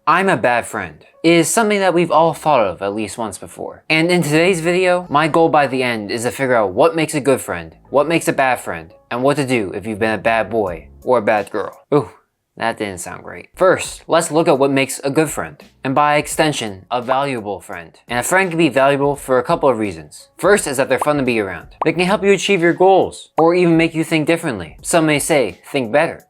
I'm a bad friend is something that we've all thought of at least once before. And in today's video, my goal by the end is to figure out what makes a good friend, what makes a bad friend, and what to do if you've been a bad boy or a bad girl. Ooh, that didn't sound great. First, let's look at what makes a good friend, and by extension, a valuable friend. And a friend can be valuable for a couple of reasons. First is that they're fun to be around. They can help you achieve your goals, or even make you think differently. Some may say, think better.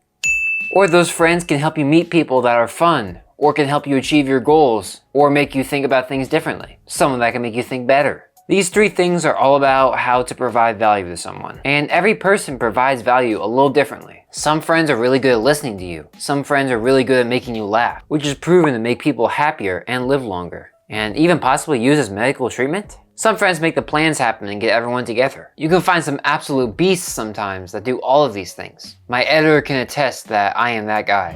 Or those friends can help you meet people that are fun, or can help you achieve your goals, or make you think about things differently. Someone that can make you think better. These three things are all about how to provide value to someone. And every person provides value a little differently. Some friends are really good at listening to you. Some friends are really good at making you laugh, which is proven to make people happier and live longer. And even possibly used as medical treatment. Some friends make the plans happen and get everyone together. You can find some absolute beasts sometimes that do all of these things. My editor can attest that I am that guy.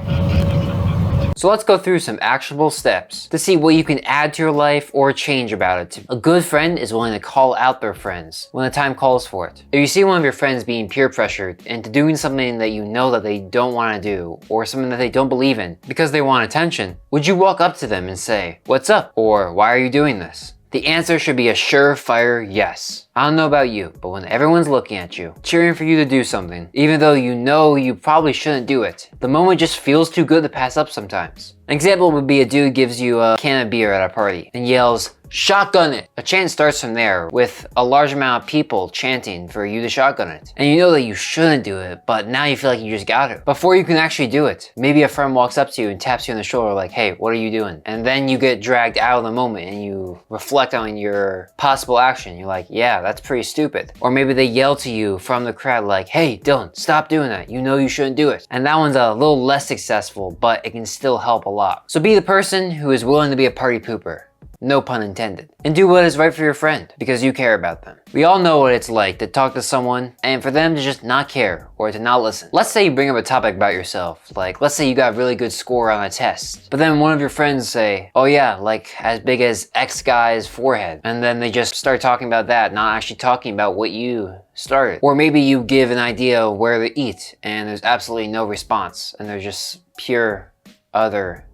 So let's go through some actionable steps to see what you can add to your life or change about it. A good friend is willing to call out their friends when the time calls for it. If you see one of your friends being peer pressured into doing something that you know that they don't want to do, or something that they don't believe in because they want attention, would you walk up to them and say, "What's up?" or "Why are you doing this?" The answer should be a surefire yes. I don't know about you, but when everyone's looking at you, cheering for you to do something, even though you know you probably shouldn't do it, the moment just feels too good to pass up sometimes. An example would be a dude gives you a can of beer at a party and yells, "Shotgun it!" A chant starts from there with a large amount of people chanting for you to shotgun it. And you know that you shouldn't do it, but now you feel like you just got to. Before you can actually do it, maybe a friend walks up to you and taps you on the shoulder like, "Hey, what are you doing?" And then you get dragged out of the moment and you reflect on your possible action. You're like, "Yeah, that's pretty stupid." Or maybe they yell to you from the crowd like, "Hey, Dylan, stop doing that. You know you shouldn't do it." And that one's a little less successful, but it can still help a lot. So be the person who is willing to be a party pooper. No pun intended. And do what is right for your friend, because you care about them. We all know what it's like to talk to someone and for them to just not care or to not listen. Let's say you bring up a topic about yourself, like let's say you got a really good score on a test, but then one of your friends say, "Oh yeah, like as big as X guy's forehead," and then they just start talking about that, not actually talking about what you started. Or maybe you give an idea of where to eat and there's absolutely no response and there's just pure, utter,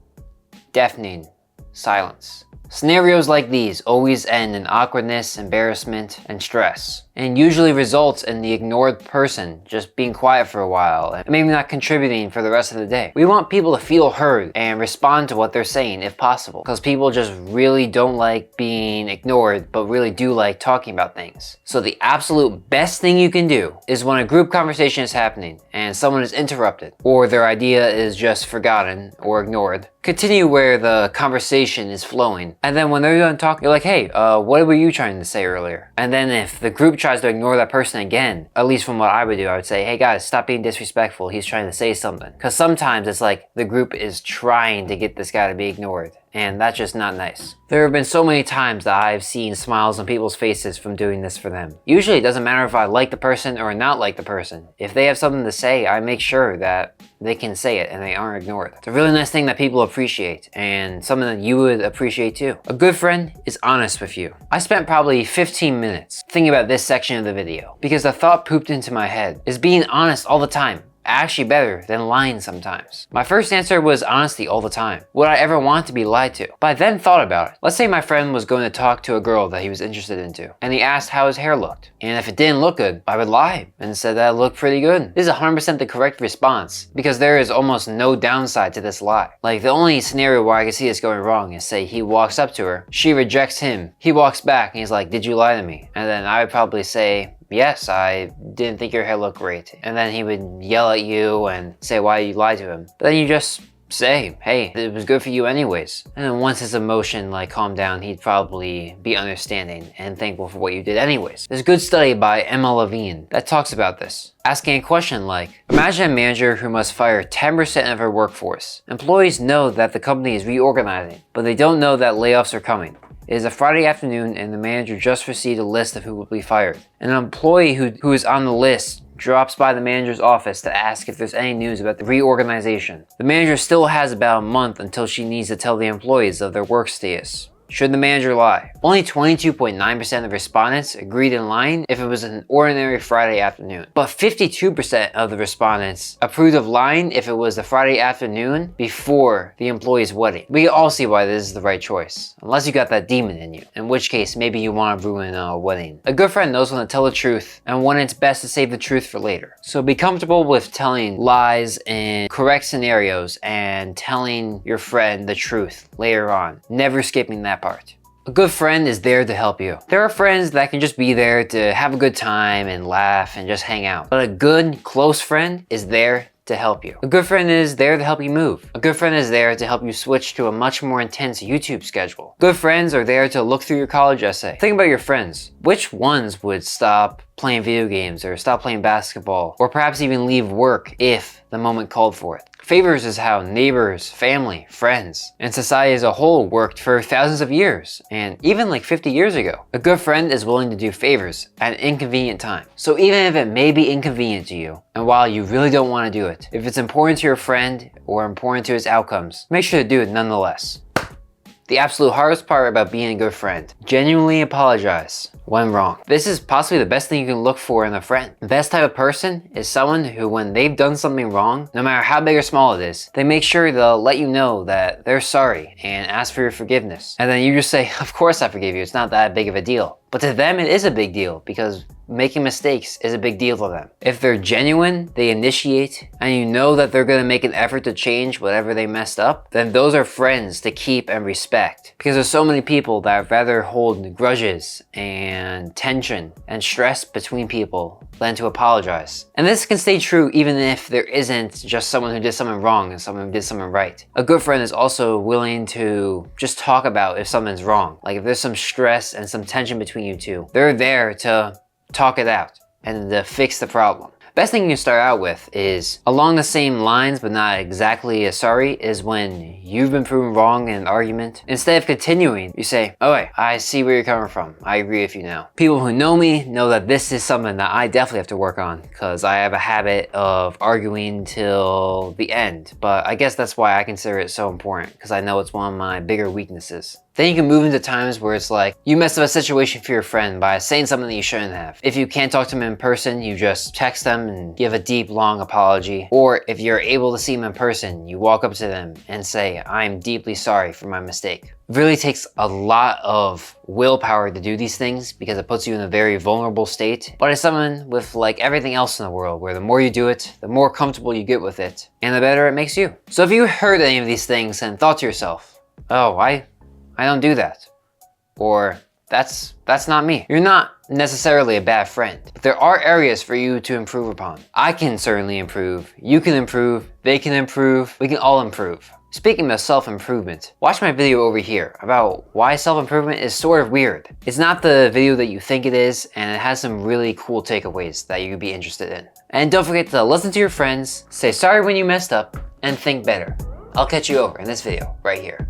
deafening silence. Scenarios like these always end in awkwardness, embarrassment, and stress, and usually results in the ignored person just being quiet for a while and maybe not contributing for the rest of the day. We want people to feel heard and respond to what they're saying if possible, because people just really don't like being ignored but really do like talking about things. So the absolute best thing you can do is when a group conversation is happening and someone is interrupted or their idea is just forgotten or ignored, continue where the conversation is flowing. And then when they're done talking, you're like, "Hey, what were you trying to say earlier?" And then if the group tries to ignore that person again, at least from what I would do, I would say, "Hey guys, stop being disrespectful. He's trying to say something." Because sometimes it's like the group is trying to get this guy to be ignored. And that's just not nice. There have been so many times that I've seen smiles on people's faces from doing this for them. Usually it doesn't matter if I like the person or not like the person. If they have something to say, I make sure that they can say it and they aren't ignored. It's a really nice thing that people appreciate and something that you would appreciate too. A good friend is honest with you. I spent probably 15 minutes thinking about this section of the video because the thought pooped into my head. Is being honest all the time actually better than lying sometimes? My first answer was honesty all the time. Would I ever want to be lied to? But I then thought about it. Let's say my friend was going to talk to a girl that he was interested into, and he asked how his hair looked. And if it didn't look good, I would lie and said that it looked pretty good. This is 100% the correct response because there is almost no downside to this lie. Like the only scenario where I can see this going wrong is say he walks up to her, she rejects him, he walks back and he's like, "Did you lie to me?" And then I would probably say, "Yes, I didn't think your hair looked great." And then he would yell at you and say why you lied to him. But then you just say, "Hey, it was good for you anyways." And then once his emotion calmed down, he'd probably be understanding and thankful for what you did anyways. There's a good study by Emma Levine that talks about this. Asking a question like, imagine a manager who must fire 10% of her workforce. Employees know that the company is reorganizing, but they don't know that layoffs are coming. It is a Friday afternoon and the manager just received a list of who will be fired. An employee who is on the list drops by the manager's office to ask if there's any news about the reorganization. The manager still has about a month until she needs to tell the employees of their work status. Should the manager lie? Only 22.9% of respondents agreed in lying if it was an ordinary Friday afternoon. But 52% of the respondents approved of lying if it was the Friday afternoon before the employee's wedding. We can all see why this is the right choice. Unless you got that demon in you, in which case maybe you want to ruin a wedding. A good friend knows when to tell the truth and when it's best to save the truth for later. So be comfortable with telling lies in correct scenarios and telling your friend the truth later on, never skipping that part. A good friend is there to help you. There are friends that can just be there to have a good time and laugh and just hang out. But a good, close friend is there to help you. A good friend is there to help you move. A good friend is there to help you switch to a much more intense YouTube schedule. Good friends are there to look through your college essay. Think about your friends. Which ones would stop playing video games or stop playing basketball or perhaps even leave work if the moment called for it? Favors is how neighbors, family, friends, and society as a whole worked for thousands of years, and even like 50 years ago. A good friend is willing to do favors at an inconvenient time. So even if it may be inconvenient to you, and while you really don't want to do it, if it's important to your friend or important to his outcomes, make sure to do it nonetheless. The absolute hardest part about being a good friend: genuinely apologize when wrong. This is possibly the best thing you can look for in a friend. The best type of person is someone who, when they've done something wrong, no matter how big or small it is, they make sure they'll let you know that they're sorry and ask for your forgiveness. And then you just say, of course I forgive you, it's not that big of a deal. But to them it is a big deal because making mistakes is a big deal to them. If they're genuine, they initiate, and you know that they're gonna make an effort to change whatever they messed up, then those are friends to keep and respect. Because there's so many people that rather hold grudges and tension and stress between people than to apologize. And this can stay true even if there isn't just someone who did something wrong and someone who did something right. A good friend is also willing to just talk about if something's wrong. Like if there's some stress and some tension between you two, they're there to talk it out and to fix the problem. Best thing you can start out with is along the same lines but not exactly as sorry is when you've been proven wrong in an argument. Instead of continuing, you say, oh wait, I see where you're coming from. I agree with you now. People who know me know that this is something that I definitely have to work on because I have a habit of arguing till the end. But I guess that's why I consider it so important, because I know it's one of my bigger weaknesses. Then you can move into times where it's like you messed up a situation for your friend by saying something that you shouldn't have. If you can't talk to them in person, you just text them and give a deep, long apology. Or if you're able to see them in person, you walk up to them and say, I'm deeply sorry for my mistake. It really takes a lot of willpower to do these things because it puts you in a very vulnerable state. But it's something with like everything else in the world where the more you do it, the more comfortable you get with it and the better it makes you. So if you heard any of these things and thought to yourself, oh, I don't do that, or that's not me, you're not necessarily a bad friend. But there are areas for you to improve upon. I can certainly improve, you can improve, they can improve, we can all improve. Speaking of self-improvement, watch my video over here about why self-improvement is sort of weird. It's not the video that you think it is, and it has some really cool takeaways that you'd be interested in. And don't forget to listen to your friends, say sorry when you messed up, and think better. I'll catch you over in this video right here.